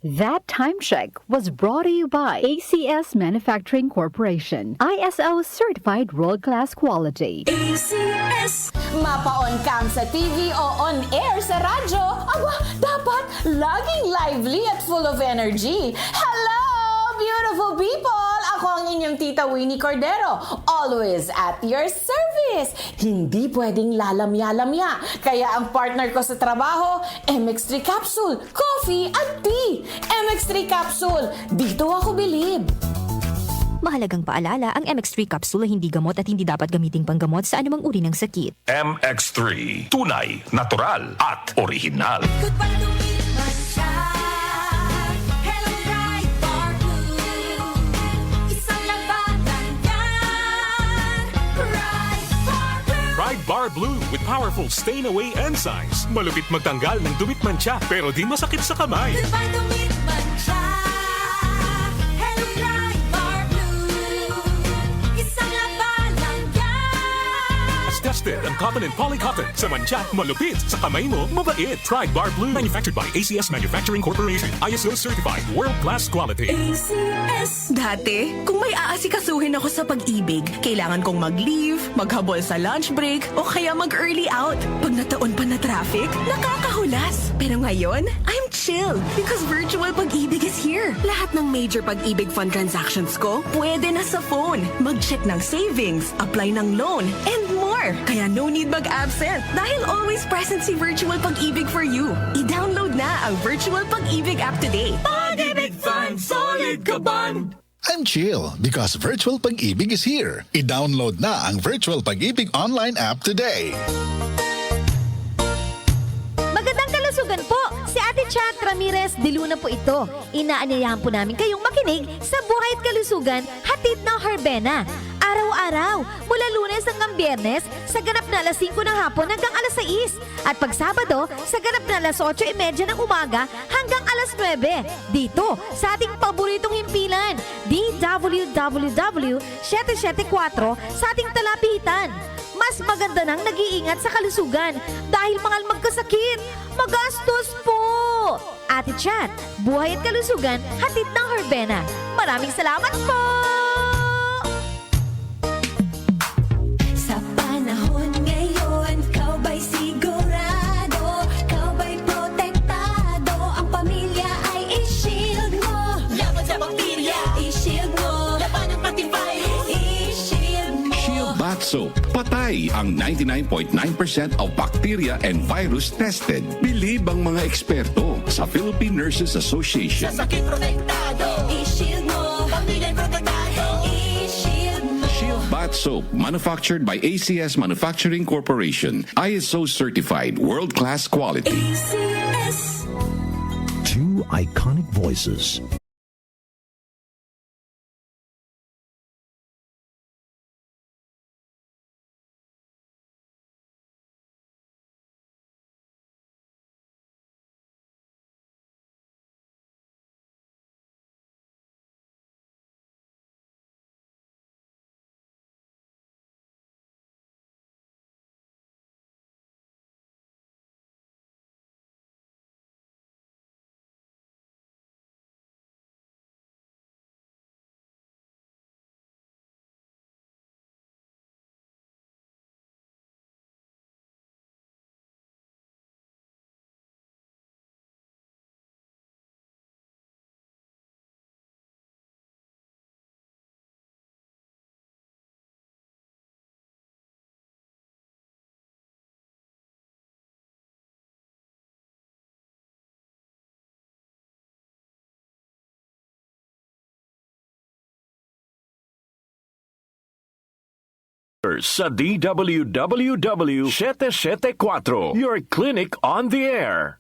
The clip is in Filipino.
That time check was brought to you by ACS Manufacturing Corporation, ISO certified world-class quality. ACS! Mapa-on cam sa TV o on air sa radyo, aba, dapat laging lively at full of energy. Hello, beautiful people! Ako ang inyong tita Winnie Cordero, always at your service. Hindi pwedeng lalamya-lamya, kaya ang partner ko sa trabaho, MX3 Capsule, coffee at tea. MX3 Capsule, dito ako bilib. Mahalagang paalala, ang MX3 capsule ay hindi gamot at hindi dapat gamiting panggamot sa anumang uri ng sakit. MX3, tunay, natural at original. Ride Bar Blue with powerful stain-away enzymes. Malupit magtanggal ng dumit mancha pero di masakit sa kamay. Tested ang cotton and polycotton. Sa mancha, malupit. Sa kamay mo, mabait. Pride Bar Blue. Manufactured by ACS Manufacturing Corporation. ISO certified. World-class quality. ACS. Dati, kung may aasikasuhin ako sa pag-ibig, kailangan kong mag-leave, maghabol sa lunch break, o kaya mag-early out. Pag nataon pa na traffic, nakakahulas. Pero ngayon, I'm chill because virtual pag-ibig is here. Lahat ng major pag-ibig fund transactions ko, pwede na sa phone. Mag-check ng savings, apply ng loan, and more. Kaya no need mag-absent dahil always present si Virtual Pag-ibig for you. I-download na ang Virtual Pag-ibig app today. Pag-ibig Fund, solid ka band! I'm chill because Virtual Pag-ibig is here. I-download na ang Virtual Pag-ibig online app today. Magandang kalusugan po! Si Ate Chat Ramirez de Luna po ito. Inaanyayahan po namin kayong makinig sa Buhay at Kalusugan, hatid ng Herbena. Araw-araw, mula Lunes hanggang Biyernes, sa ganap na alas 5 ng hapon hanggang alas 6. At pag Sabado, sa ganap na alas 8:30 ng umaga hanggang alas 9. Dito, sa ating paboritong himpilan, DWWW 774 sa ating talapitan. Mas maganda nang nag-iingat sa kalusugan dahil mahal magkasakit. Magastos po! Ate Chat, Buhay at Kalusugan, hatid ng Herbena. Maraming salamat po! Sa panahon ngayon, kau ba'y sigurado? Kau ba'y protektado? Ang pamilya ay i-shield mo. Laban sa bakterya, i-shield mo. Laban ng pati virus, i-shield mo. Shield Bath Soap. Patay ang 99.9% of bacteria and virus tested. Bilib ang mga eksperto sa Philippine Nurses Association. Sa sakit protektado, i-shield mo. Pamilya protektado, i-shield mo. Shield Bath Soap, manufactured by ACS Manufacturing Corporation. ISO certified, world-class quality. ACS. Two iconic voices. Sa DWWW 774, your clinic on the air.